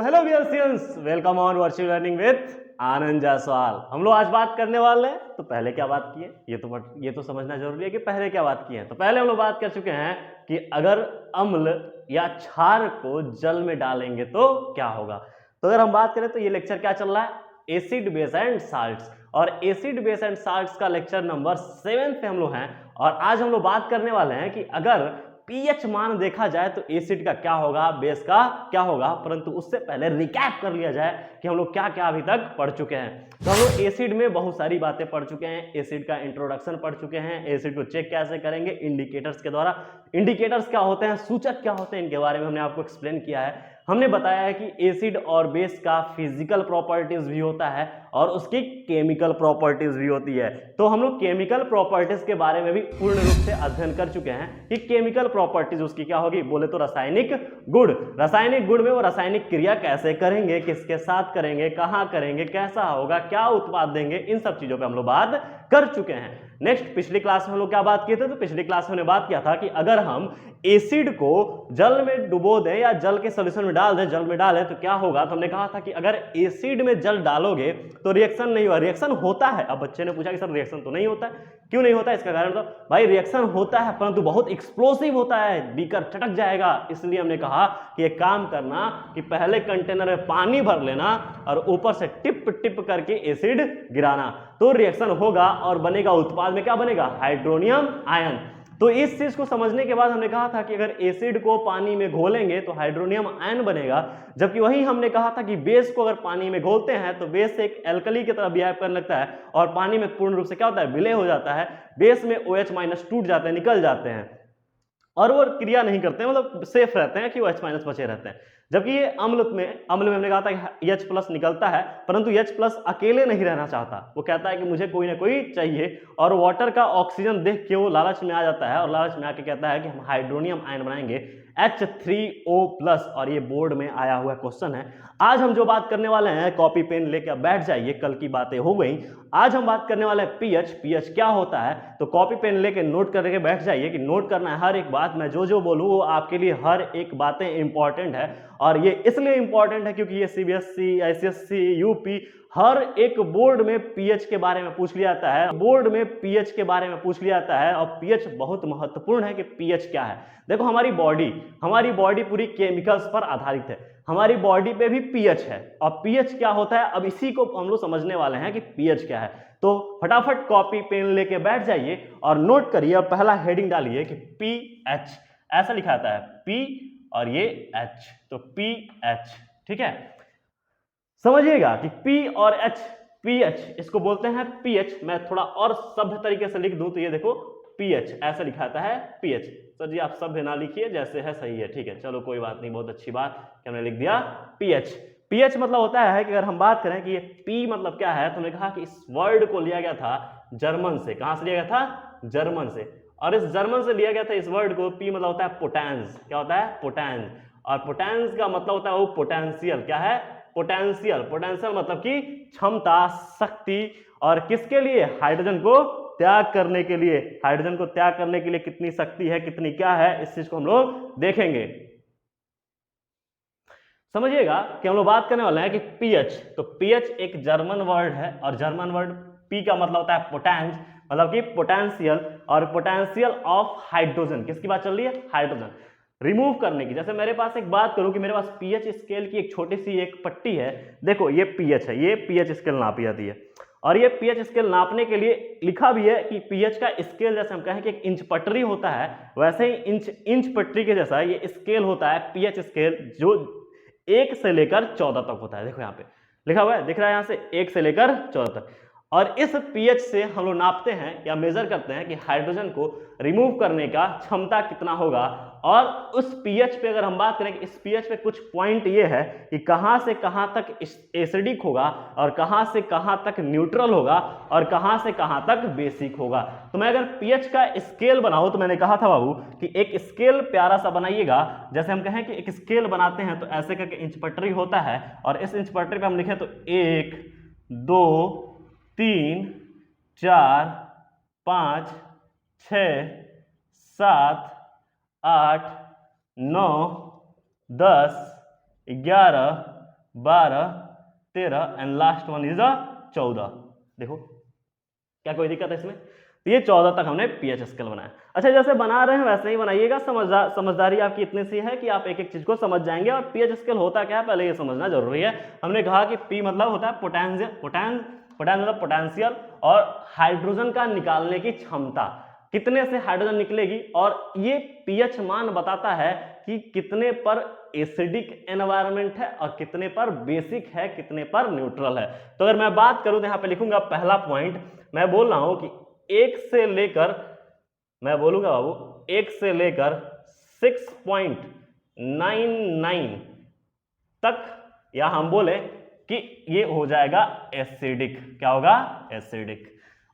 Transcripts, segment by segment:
So hello viewers, welcome on virtual learning with Anand Jaiswal. हम लोग आज बात करने वाले हैं, तो पहले क्या बात की है ये तो समझना जरूरी है कि पहले क्या बात की है। तो पहले हम लोग बात कर चुके हैं कि अगर अम्ल या क्षार को जल में डालेंगे तो क्या होगा। तो अगर हम बात करें तो ये लेक्चर क्या चल रहा है, एसिड बेस एंड साल्ट्स, और एसिड बेस एंड साल्ट्स का लेक्चर नंबर 7 पे हम लोग हैं। और आज हम लोग बात करने वाले हैं कि अगर पीएच मान देखा जाए तो एसिड का क्या होगा, बेस का क्या होगा। परंतु उससे पहले रिकैप कर लिया जाए कि हम लोग क्या क्या अभी तक पढ़ चुके हैं। तो हम लोग एसिड में बहुत सारी बातें पढ़ चुके हैं, एसिड का इंट्रोडक्शन पढ़ चुके हैं, एसिड को चेक कैसे करेंगे इंडिकेटर्स के द्वारा, इंडिकेटर्स क्या होते हैं, सूचक क्या होते हैं, इनके बारे में हमने आपको एक्सप्लेन किया है। हमने बताया है कि एसिड और बेस का फिजिकल प्रॉपर्टीज भी होता है और उसकी केमिकल प्रॉपर्टीज भी होती है। तो हम लोग केमिकल प्रॉपर्टीज के बारे में भी पूर्ण रूप से अध्ययन कर चुके हैं कि केमिकल प्रॉपर्टीज उसकी क्या होगी, बोले तो रासायनिक गुण। रासायनिक गुण में वो रासायनिक क्रिया कैसे करेंगे, किसके साथ करेंगे, कहां करेंगे, कैसा होगा, क्या उत्पाद देंगे, इन सब चीजों पे हम लोग बात कर चुके हैं। नेक्स्ट, पिछली क्लास में हम लोग क्या बात किए थे, तो पिछली क्लास में हमने बात किया था कि अगर हम एसिड को जल में डुबो दें या जल के सॉल्यूशन में डाल दें, जल में डालें तो क्या होगा। तो हमने कहा था कि अगर एसिड में जल डालोगे तो रिएक्शन नहीं हुआ, रिएक्शन होता है। अब बच्चे ने पूछा कि सर रिएक्शन तो नहीं होता है, क्यों नहीं होता, इसका कारण तो भाई रिएक्शन होता है परंतु बहुत एक्सप्लोसिव होता है, बीकर चटक जाएगा। इसलिए हमने कहा कि एक काम करना कि पहले कंटेनर में पानी भर लेना और ऊपर से टिप टिप करके एसिड गिराना, तो रिएक्शन होगा और बनेगा उत्पाद में क्या बनेगा, हाइड्रोनियम आयन। तो इस चीज को समझने के बाद हमने कहा था कि अगर एसिड को पानी में घोलेंगे तो हाइड्रोनियम आयन बनेगा, जबकि वही हमने कहा था कि बेस को अगर पानी में घोलते हैं तो बेस एक एल्कली की तरह बिहेव करने लगता है और पानी में पूर्ण रूप से क्या होता है, विलय हो जाता है। बेस में OH- टूट जाते हैं, निकल जाते हैं और वो क्रिया नहीं करते हैं, मतलब सेफ रहते हैं कि OH- बचे रहते हैं। जबकि ये अम्ल में हमने कहा था कि H+ निकलता है, परंतु H+ अकेले नहीं रहना चाहता, वो कहता है कि मुझे कोई ना कोई चाहिए, और वाटर का ऑक्सीजन देख के वो लालच में आ जाता है और लालच में आके कहता है कि हम हाइड्रोनियम आयन बनाएंगे H3O+। और ये बोर्ड में आया हुआ क्वेश्चन है। आज हम जो बात करने वाले हैं, कॉपी पेन लेकर बैठ जाइए, कल की बातें हो गई। आज हम बात करने वाले हैं पीएच क्या होता है। तो कॉपी पेन लेके नोट करके बैठ जाइए कि नोट करना है हर एक बात, मैं जो जो बोलूँ वो आपके लिए हर एक बातें इंपॉर्टेंट है। और ये इसलिए इंपॉर्टेंट है क्योंकि ये CBSE, ICSE, यूपी हर एक बोर्ड में पीएच के बारे में पूछ लिया जाता है, बोर्ड में पीएच के बारे में पूछ लिया जाता है। और पीएच बहुत महत्वपूर्ण है कि पीएच क्या है। देखो हमारी बॉडी पूरी केमिकल्स पर आधारित है, हमारी बॉडी पे भी पीएच है। और पीएच क्या होता है, अब इसी को हम लोग समझने वाले हैं कि पीएच क्या है। तो फटाफट कॉपी पेन लेके बैठ जाइए और नोट करिए और पहला हेडिंग डालिए कि पीएच, ऐसा लिखा जाता है पी और ये एच, तो पीएच। ठीक है, समझिएगा कि पी और एच, पीएच इसको बोलते हैं पीएच। मैं थोड़ा और सभ्य तरीके से लिख दूं तो ये देखो पीएच ऐसा लिखा जाता है पीएच। सर जी आप सभ्य ना लिखिए, जैसे है सही है, ठीक है, चलो कोई बात नहीं, बहुत अच्छी बात कि हमने लिख दिया पीएच। पीएच मतलब होता है कि अगर हम बात करें कि ये पी मतलब क्या है, तो हमने कहा कि इस वर्ड को लिया गया था जर्मन से। कहां से लिया गया था, जर्मन से। और इस जर्मन से लिया गया था इस वर्ड को। पी मतलब होता है पोटेंस, क्या होता है, पोटेंस। और पोटेंस का मतलब होता है वो पोटेंशियल, क्या है, पोटेंशियल। पोटेंशियल मतलब कि क्षमता, शक्ति, और किसके लिए, हाइड्रोजन को त्याग करने के लिए। हाइड्रोजन को त्याग करने के लिए कितनी शक्ति है, कितनी क्या है, इस चीज को हम लोग देखेंगे। समझिएगा कि हम लोग बात करने वाले हैं कि पीएच। तो पीएच एक जर्मन वर्ड है और जर्मन वर्ड पी का मतलब होता है पोटेंस, मतलब कि पोटेंशियल। और पोटेंशियल ऑफ हाइड्रोजन, किसकी बात चल रही है, हाइड्रोजन रिमूव करने की। जैसे मेरे पास एक बात करूं कि मेरे पास पीएच स्केल की एक छोटी सी एक पट्टी है, देखो ये पीएच है, ये पीएच स्केल नापी जाती है। और ये पीएच स्केल नापने के लिए लिखा भी है कि पीएच का स्केल, जैसे हम कहें कि एक इंच पटरी होता है, वैसे ही इंच पटरी के जैसा ये स्केल होता है पीएच स्केल, जो 1 से लेकर 14 तक होता है। देखो यहाँ पे लिखा हुआ है, दिख रहा है यहाँ से 1 से लेकर 14 तक। और इस पीएच से हम लोग नापते हैं या मेजर करते हैं कि हाइड्रोजन को रिमूव करने का क्षमता कितना होगा। और उस पीएच पे अगर हम बात करें कि इस पीएच पे कुछ पॉइंट ये है कि कहां से कहां तक एसिडिक होगा और कहां से कहां तक न्यूट्रल होगा और कहां से कहां तक बेसिक होगा। तो मैं अगर पीएच का स्केल बनाऊं, तो मैंने कहा था बाबू कि एक स्केल प्यारा सा बनाइएगा। जैसे हम कहें कि एक स्केल बनाते हैं तो ऐसे करके इंच पटरी होता है, और इस इंच पटरी पे हम लिखें तो 1 2 3 4 5 6 7 8 9 10 11 12, 13 एंड लास्ट वन इज 14। देखो क्या कोई दिक्कत है इसमें? तो ये 14 तक हमने पीएच स्केल बनाया। अच्छा, जैसे बना रहे हैं वैसे ही बनाइएगा, समझदारी आपकी इतनी सी है कि आप एक एक चीज को समझ जाएंगे। और पीएच स्केल होता क्या है पहले ये समझना जरूरी है। हमने कहा कि पी मतलब होता है पोटेंशियल, मतलब पोटेंशियल, और हाइड्रोजन का निकालने की क्षमता, कितने से हाइड्रोजन निकलेगी। और ये पीएच मान बताता है कि कितने पर एसिडिक एनवायरनमेंट है और कितने पर बेसिक है, कितने पर न्यूट्रल है। तो अगर मैं बात करूं तो यहां पे लिखूंगा पहला पॉइंट, मैं बोल रहा हूं कि 1 से लेकर, मैं बोलूंगा बाबू 1 से लेकर 6.99 तक, या हम बोले कि ये हो जाएगा एसिडिक। क्या होगा? एसिडिक।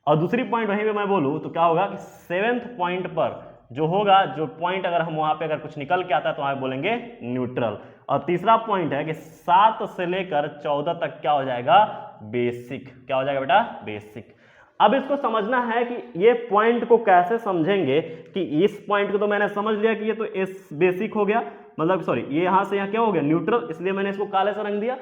और दूसरी पॉइंट वहीं पे मैं बोलूं तो क्या होगा कि 7th पॉइंट पर जो होगा, जो पॉइंट अगर हम वहां पे अगर कुछ निकल के आता है तो वहां बोलेंगे न्यूट्रल। और तीसरा पॉइंट है कि 7 से लेकर 14 तक क्या हो जाएगा? बेसिक। क्या हो जाएगा बेटा? बेसिक। अब इसको समझना है कि ये पॉइंट को कैसे समझेंगे, कि इस पॉइंट को तो मैंने समझ लिया कि ये तो एस बेसिक हो गया, मतलब सॉरी ये यहां से यहां क्या हो गया? न्यूट्रल, इसलिए मैंने इसको काले से रंग दिया।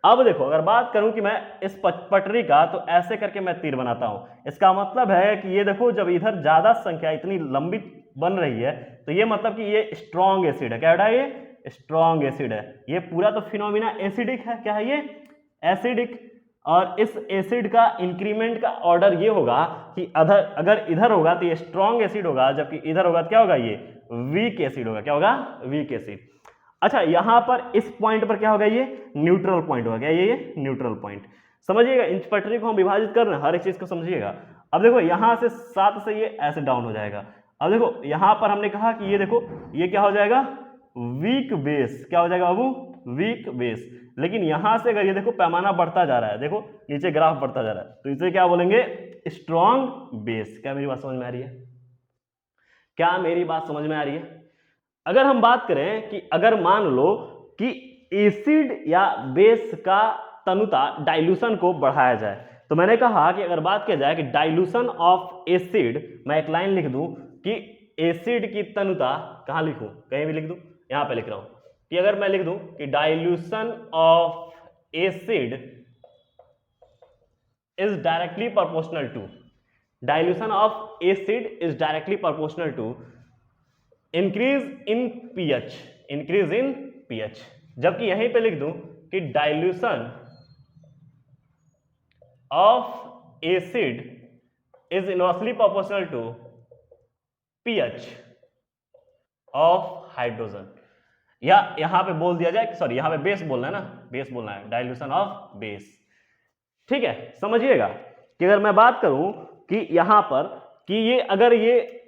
अब देखो अगर बात करूं कि मैं इस पटरी का, तो ऐसे करके मैं तीर बनाता हूं। इसका मतलब है कि ये देखो जब इधर ज्यादा संख्या इतनी लंबी बन रही है तो ये मतलब कि ये स्ट्रॉन्ग एसिड है। क्या बेटा? ये स्ट्रॉन्ग एसिड है। ये पूरा तो फिनोमिना एसिडिक है। क्या है ये? एसिडिक। और इस एसिड का इंक्रीमेंट का ऑर्डर ये होगा कि अगर इधर होगा तो ये स्ट्रॉन्ग एसिड होगा, जबकि इधर होगा तो क्या होगा? ये वीक एसिड होगा। क्या होगा? Weak acid. अच्छा, यहां पर इस पॉइंट पर क्या होगा? ये न्यूट्रल पॉइंट होगा। क्या ये न्यूट्रल पॉइंट? समझिएगा, इंच पटरी को हम विभाजित कर रहे हैं, हर एक चीज को समझिएगा। अब देखो यहां से 7 से ये ऐसे डाउन हो जाएगा। अब देखो यहां पर हमने कहा कि ये देखो ये क्या हो जाएगा? Weak base. क्या हो जाएगा बाबू? Weak base. लेकिन यहां से अगर ये देखो पैमाना बढ़ता जा रहा है, देखो नीचे ग्राफ बढ़ता जा रहा है, तो इसे क्या बोलेंगे? Strong base. क्या मेरी बात समझ में आ रही है? क्या मेरी बात समझ में आ रही है? अगर हम बात करें कि अगर मान लो कि एसिड या बेस का तनुता डाइल्यूशन को बढ़ाया जाए, तो मैंने कहा कि अगर बात किया जाए कि डाइल्यूशन ऑफ एसिड, मैं एक लाइन लिख दूं कि एसिड की तनुता, कहां लिखूं? कहीं भी लिख दूं, यहां पे लिख रहा हूं कि अगर मैं लिख दूं कि dilution of acid is directly proportional to, dilution of acid is directly proportional to increase in pH, increase in pH. जबकि यहीं पे लिख दूं कि dilution of acid is inversely proportional to pH of hydrogen. या यहां पे बोल दिया जाए, सॉरी यहां पे बेस बोलना है ना, बेस बोलना है, डाइल्यूशन ऑफ बेस। ठीक है, समझिएगा कि अगर मैं बात करूं कि यहां पर कि ये अगर ये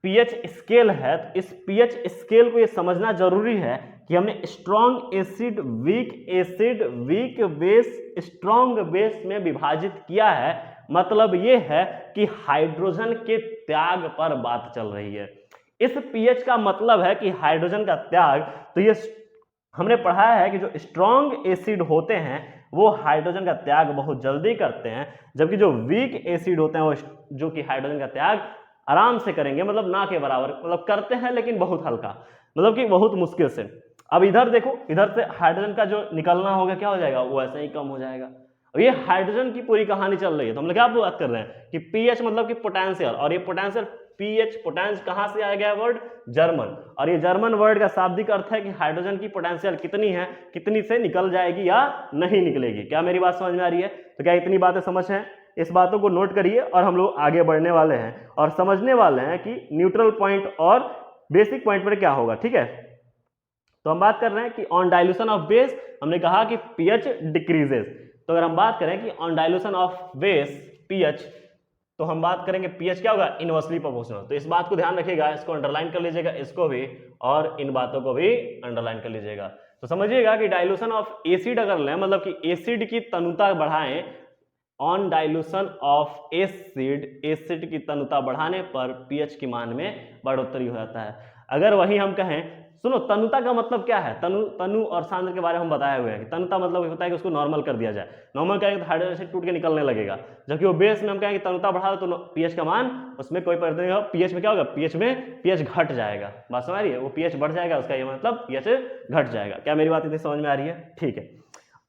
पीएच स्केल है, तो इस पीएच स्केल को ये समझना जरूरी है कि हमने strong acid, weak base, strong base में विभाजित किया है। मतलब ये है कि हाइड्रोजन के त्याग पर बात चल रही है। इस पीएच का मतलब है कि हाइड्रोजन का त्याग। तो ये हमने पढ़ा है कि जो स्ट्रॉन्ग एसिड होते हैं वो हाइड्रोजन का त्याग बहुत जल्दी करते हैं, जबकि जो वीक एसिड होते हैं वो जो कि हाइड्रोजन का त्याग आराम से करेंगे, मतलब ना के बराबर, मतलब करते हैं लेकिन बहुत हल्का, मतलब कि बहुत मुश्किल से। अब इधर देखो, इधर से हाइड्रोजन का जो निकलना होगा क्या हो जाएगा? वो ऐसे ही कम हो जाएगा। अब ये हाइड्रोजन की पूरी कहानी चल रही है, तो हम लोग क्या बात कर रहे हैं कि पीएच मतलब कि पोटेंशियल, और ये पोटेंशियल पीएच पोटेंस कहां से आया गया वर्ड? जर्मन। और ये जर्मन वर्ड का शाब्दिक अर्थ है कि हाइड्रोजन की पोटेंशियल कितनी है, कितनी से निकल जाएगी या नहीं निकलेगी। क्या मेरी बात समझ में आ रही है? तो क्या इतनी बातें समझ है? इस बातों को नोट करिए और हम लोग आगे बढ़ने वाले हैं और समझने वाले हैं कि न्यूट्रल पॉइंट और बेसिक पॉइंट पर क्या होगा। ठीक है, तो हम बात कर रहे हैं कि ऑन डाइल्यूशन ऑफ बेस हमने कहा कि पीएच डिक्रीजेस। तो अगर हम बात करें कि on dilution of base pH, तो हम बात करेंगे पीएच क्या होगा? Inversely proportional. तो इस बात को ध्यान रखिएगा, इसको अंडरलाइन कर लीजिएगा, इसको भी, और इन बातों को भी अंडरलाइन कर लीजिएगा। तो समझिएगा कि डाइल्यूशन ऑफ एसिड अगर लें, मतलब कि एसिड की तनुता बढ़ाएं, on dilution of acid, acid की तनुता बढ़ाने पर पीएच की मान में बढ़ोतरी हो जाता है। अगर वही हम कहें, सुनो तनुता का मतलब क्या है? तनु और सांद्र के बारे में हम बताए हुए हैं कि तनुता मतलब होता है कि उसको नॉर्मल कर दिया जाए। नॉर्मल करेंगे तो हाइड्रोजन एसिड टूट के निकलने लगेगा, जबकि वो बेस में हम कहेंगे तनुता बढ़ा दो तो पीएच का मान उसमें कोई परिवर्तन नहीं होगा। पीएच में क्या होगा? पीएच घट जाएगा। बात समझ आ रही है? वो पीएच बढ़ जाएगा, उसका ये मतलब पीएच घट जाएगा। क्या मेरी बात इतनी समझ में आ रही है? ठीक है,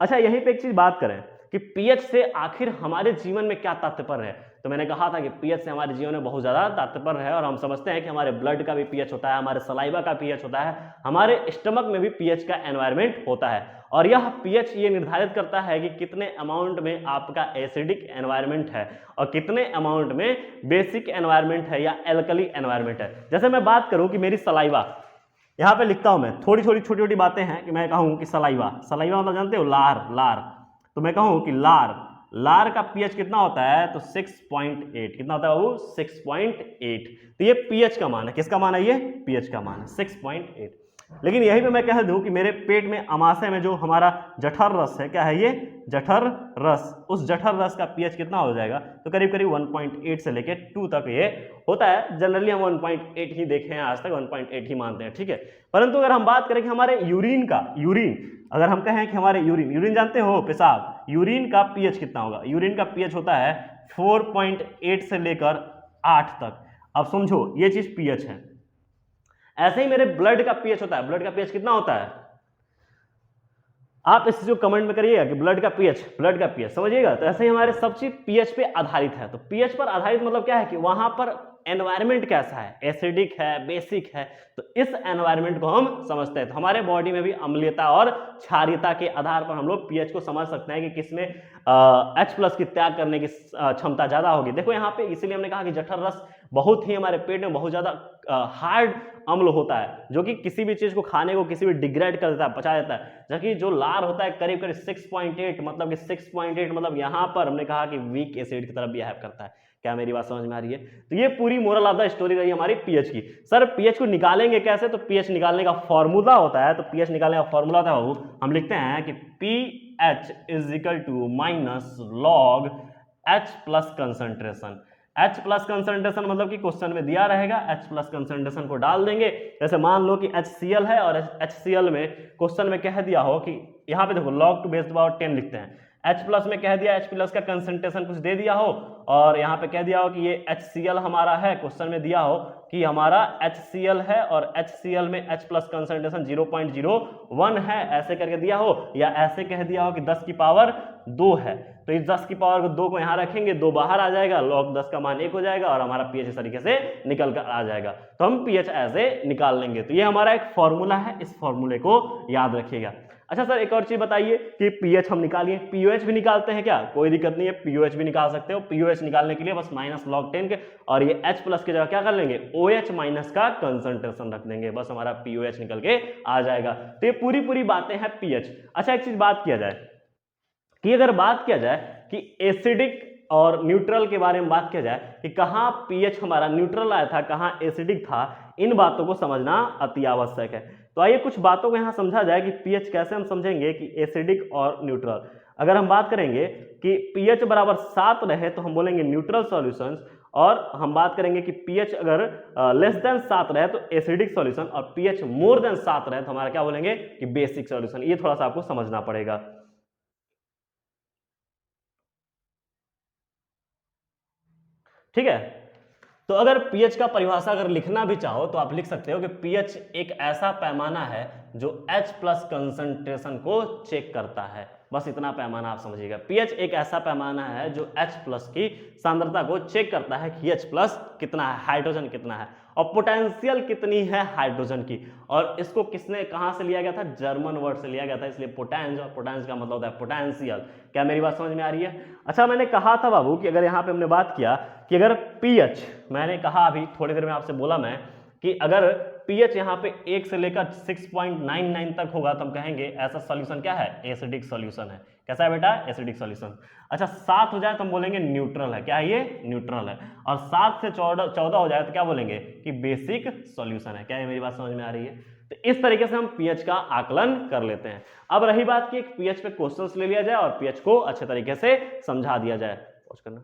अच्छा, यहीं पे एक चीज बात करें कि पीएच से आखिर हमारे जीवन में क्या तात्पर्य है। तो मैंने कहा था कि पीएच से हमारे जीवन में बहुत ज्यादा तात्पर्य है, और हम समझते हैं कि हमारे ब्लड का भी पीएच होता है, हमारे सलाइवा का पीएच होता है, हमारे स्टमक में भी पीएच का एनवायरमेंट होता है। और यह पीएच ये निर्धारित करता है कि कितने अमाउंट में आपका एसिडिक एनवायरमेंट है और कितने अमाउंट में बेसिक एनवायरमेंट है या एल्कली एनवायरमेंट है। जैसे मैं बात करूं कि मेरी सलाइवा, यहाँ पे लिखता हूं मैं, थोड़ी थोड़ी छोटी छोटी बातें हैं कि मैं कहूं कि सलाइवा, सलाइवा मतलब जानते हो लार, लार। तो मैं कहूं कि लार, लार का पीएच कितना होता है, तो 6.8। कितना होता है बाबू, 6.8। तो ये पीएच का मान है, किसका मान है, ये पीएच का मान है 6.8। लेकिन यही पे मैं कह दूं कि मेरे पेट में अमाशय में जो हमारा जठर रस है, क्या है ये, जठर रस, उस जठर रस का पीएच कितना हो जाएगा, तो करीब करीब 1.8 से लेके 2 तक ये होता है। जनरली हम 1.8 ही देखे हैं आज तक, 1.8 ही मानते हैं, ठीक है। परंतु अगर हम बात करें कि हमारे यूरिन का, यूरिन, अगर हम कहें कि हमारे यूरिन, यूरिन जानते हो पेशाब, यूरिन का पीएच कितना होगा, यूरिन का पीएच होता है 4.8 से लेकर 8 तक। अब समझो ये चीज पीएच है। ऐसे ही मेरे ब्लड का पीएच होता है, ब्लड का पीएच कितना होता है, आप इस जो कमेंट में करिएगा कि ब्लड का पीएच, ब्लड का पीएच समझिएगा। तो ऐसे ही हमारे सब चीज पीएच पे आधारित है। तो पीएच पर आधारित मतलब क्या है कि वहां पर एनवायरमेंट कैसा है, एसिडिक है, बेसिक है, तो इस एनवायरमेंट को हम समझते हैं। तो हमारे बॉडी में भी अम्लीयता और क्षारीयता के आधार पर हम लोग पीएच को समझ सकते हैं कि किसमें H+ की त्याग करने की क्षमता ज्यादा होगी। देखो यहाँ पे इसीलिए हमने कहा कि जठर रस बहुत ही हमारे पेट में बहुत ज्यादा हार्ड अम्ल होता है, जो कि किसी भी चीज को खाने को किसी भी डिग्रेड कर देता है, पचा देता है। जबकि जो लार होता है करीब करीब 6.8, मतलब कि 6.8 मतलब यहाँ पर हमने कहा कि वीक एसिड की तरफ बिहेव करता है। क्या मेरी बात समझ में आ रही है? तो ये पूरी मोरल ऑफ द स्टोरी रही हमारी पीएच की। सर पीएच को निकालेंगे कैसे? तो पीएच निकालने का फॉर्मूला होता है, तो पीएच निकालने का फॉर्मूला होता है बाबू, हम लिखते हैं कि pH is equal to minus log H+ concentration. H+ concentration मतलब कि क्वेश्चन में दिया रहेगा, H+ कंसंट्रेशन को डाल देंगे। जैसे मान लो कि HCl है और HCl में क्वेश्चन में कह दिया हो कि यहाँ पे देखो log to base power 10 लिखते हैं, H+ में कह दिया H+ का कंसंट्रेशन कुछ दे दिया हो, और यहाँ पे कह दिया हो कि ये HCl हमारा है, क्वेश्चन में दिया हो कि हमारा HCl है और HCl में H+ कंसंट्रेशन 0.01 है, ऐसे करके दिया हो, या ऐसे कह दिया हो कि 10 की पावर 2 है। तो इस 10 की पावर 2 को यहाँ रखेंगे, 2 बाहर आ जाएगा, log 10 का मान 1 हो जाएगा और हमारा पीएच इस तरीके से निकल कर आ जाएगा। तो हम पीएच ऐसे निकाल लेंगे। तो ये हमारा एक फॉर्मूला है, इस फॉर्मूले को याद रखिएगा। अच्छा सर एक और चीज बताइए कि पीएच हम निकालिए, पीओएच भी निकालते हैं क्या? कोई दिक्कत नहीं है, पीओएच भी निकाल सकते हो। पीओएच निकालने के लिए बस माइनस log 10 के, और ये H+ की जगह क्या कर लेंगे, OH- का कंसंट्रेशन रख देंगे, बस हमारा पीओएच निकल के आ जाएगा। तो ये पूरी बातें हैं पीएच। अच्छा एक चीज बात किया जाए कि अगर बात किया जाए कि एसिडिक और न्यूट्रल के बारे में बात किया जाए कि कहाँ पीएच हमारा न्यूट्रल आया था, कहाँ एसिडिक था, इन बातों को समझना अति आवश्यक है। तो आइए कुछ बातों को यहाँ समझा जाए कि पीएच कैसे हम समझेंगे कि एसिडिक और न्यूट्रल। अगर हम बात करेंगे कि पीएच बराबर 7 रहे तो हम बोलेंगे न्यूट्रल सॉल्यूशंस, और हम बात करेंगे कि पीएच अगर लेस देन 7 रहे तो एसिडिक सॉल्यूशन, और पीएच मोर देन 7 रहे तो हमारा क्या बोलेंगे कि बेसिक सॉल्यूशन। ये थोड़ा सा आपको समझना पड़ेगा, ठीक है। तो अगर पीएच का परिभाषा अगर लिखना भी चाहो तो आप लिख सकते हो कि पीएच एक ऐसा पैमाना है जो H+ कंसंट्रेशन को चेक करता है। बस इतना पैमाना आप समझिएगा। पीएच एक ऐसा पैमाना है जो H+ की सांद्रता को चेक करता है कि H+ कितना है, हाइड्रोजन कितना है, और पोटेंशियल कितनी है हाइड्रोजन की। और इसको किसने कहां से लिया गया था? जर्मन वर्ड से लिया गया था, इसलिए पोटेंज, और पोटेंज का मतलब होता है पोटेंशियल। क्या मेरी बात समझ में आ रही है? अच्छा मैंने कहा था बाबू कि अगर यहाँ पे हमने बात किया कि अगर पीएच, मैंने कहा अभी थोड़ी देर में आपसे बोला मैं कि अगर पीएच यहाँ पे 1 से लेकर 6.99 तक होगा तो हम कहेंगे ऐसा सॉल्यूशन क्या है, एसिडिक सॉल्यूशन है। कैसा है बेटा? Acidic solution. अच्छा 7 हो जाए तो हम बोलेंगे न्यूट्रल है। क्या है ये? न्यूट्रल है। और 7 से 14 हो जाए तो क्या बोलेंगे कि बेसिक सॉल्यूशन है। क्या ये मेरी बात समझ में आ रही है? तो इस तरीके से हम पीएच का आकलन कर लेते हैं। अब रही बात कि पीएच पे क्वेश्चंस ले लिया जाए और पीएच को अच्छे तरीके से समझा दिया जाए। पॉज करना।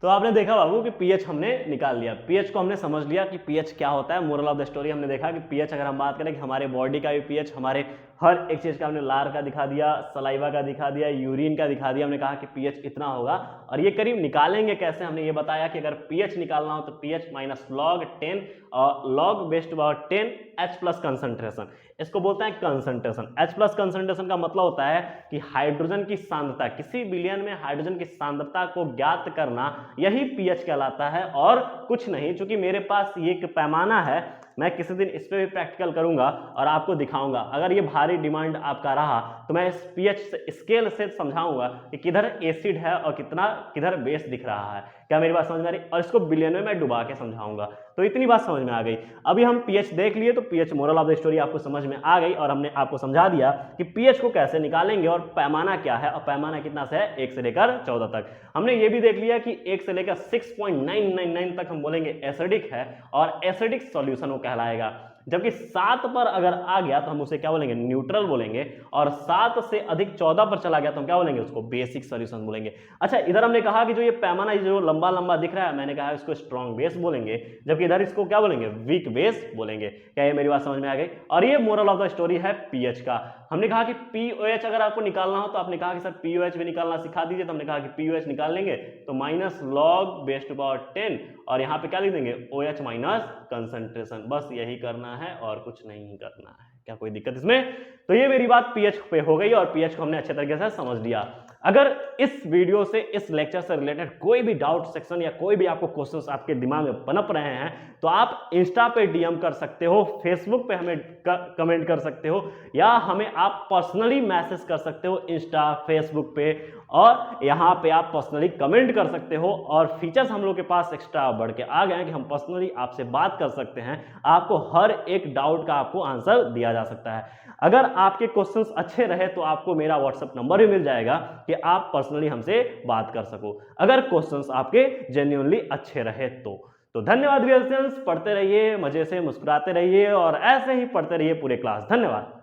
तो आपने देखा बाबू कि पीएच हमने निकाल लिया, पीएच को हमने समझ लिया कि पीएच क्या होता है। मोरल ऑफ द स्टोरी हमने देखा कि पीएच, अगर हम बात करें कि हमारे बॉडी का भी पीएच, हमारे हर एक चीज का हमने लार का दिखा दिया, सलाइवा का दिखा दिया, यूरिन का दिखा दिया, हमने कहा कि पीएच इतना होगा। और ये करीब निकालेंगे कैसे, हमने ये बताया कि अगर पीएच निकालना हो तो पीएच माइनस log 10 और log base to power 10 H plus concentration, इसको बोलते हैं कंसंट्रेशन। H प्लस कंसंट्रेशन का मतलब होता है कि हाइड्रोजन की सांद्रता, किसी विलयन में हाइड्रोजन की सांद्रता को ज्ञात करना, यही pH कहलाता है और कुछ नहीं। चूंकि मेरे पास ये एक पैमाना है, मैं किसी दिन इस पे भी प्रैक्टिकल करूंगा और आपको दिखाऊंगा। अगर ये भारी डिमांड आपका रहा तो मैं इस pH स्केल से समझाऊंगा कि किधर एसिड है और किधर बेस दिख रहा है। क्या मेरी बात समझ में आ रही? और इसको बिलियन में मैं डुबा के समझाऊंगा। तो इतनी बात समझ में आ गई। अभी हम pH देख लिए तो pH moral of the story आपको समझ में आ गई और हमने आपको समझा दिया कि pH को कैसे निकालेंगे और पैमाना क्या है और पैमाना कितना से है, 1 से लेकर 14 तक। हमने ये भी देख लिया कि 1 से लेकर 6.999 तक हम बोलेंगे एसिडिक है और एसिडिक सॉल्यूशन वो कहलाएगा। जबकि 7 पर अगर आ गया तो हम उसे क्या बोलेंगे, न्यूट्रल बोलेंगे। और 7 से अधिक 14 पर चला गया तो हम क्या बोलेंगे, उसको बेसिक सॉल्यूशन बोलेंगे। अच्छा, इधर हमने कहा कि जो ये पैमाना जो लंबा लंबा दिख रहा है, मैंने कहा इसको स्ट्रॉन्ग बेस बोलेंगे, जबकि इधर इसको क्या बोलेंगे, वीक बेस बोलेंगे। क्या ये मेरी बात समझ में आ गई? और ये मोरल ऑफ द स्टोरी है pH का। हमने कहा कि POH अगर आपको निकालना हो तो आपने कहा कि सर POH भी निकालना सिखा दीजिए, तो हमने कहा कि POH निकाल लेंगे तो minus log base to power 10 और यहाँ पे क्या लिख देंगे, OH माइनस कंसंट्रेशन। बस यही करना है और कुछ नहीं करना है। क्या कोई दिक्कत इसमें? तो ये मेरी बात pH पे हो गई और pH को हमने अच्छे तरीके से समझ लिया। अगर इस वीडियो से, इस लेक्चर से रिलेटेड कोई भी डाउट सेक्शन या कोई भी आपको क्वेश्चंस आपके दिमाग में पनप रहे हैं तो आप इंस्टा पे डीएम कर सकते हो, फेसबुक पे हमें कमेंट कर सकते हो या हमें आप पर्सनली मैसेज कर सकते हो इंस्टा फेसबुक पे, और यहाँ पे आप पर्सनली कमेंट कर सकते हो। और फीचर्स हम लोग के पास एक्स्ट्रा बढ़ के आ गए हैं कि हम पर्सनली आपसे बात कर सकते हैं, आपको हर एक डाउट का आपको आंसर दिया जा सकता है। अगर आपके क्वेश्चंस अच्छे रहे तो आपको मेरा व्हाट्सएप नंबर भी मिल जाएगा कि आप पर्सनली हमसे बात कर सको, अगर क्वेश्चंस आपके जेन्युइनली अच्छे रहे तो धन्यवाद विद्यार्थियों, पढ़ते रहिए, मजे से मुस्कुराते रहिए और ऐसे ही पढ़ते रहिए पूरे क्लास। धन्यवाद।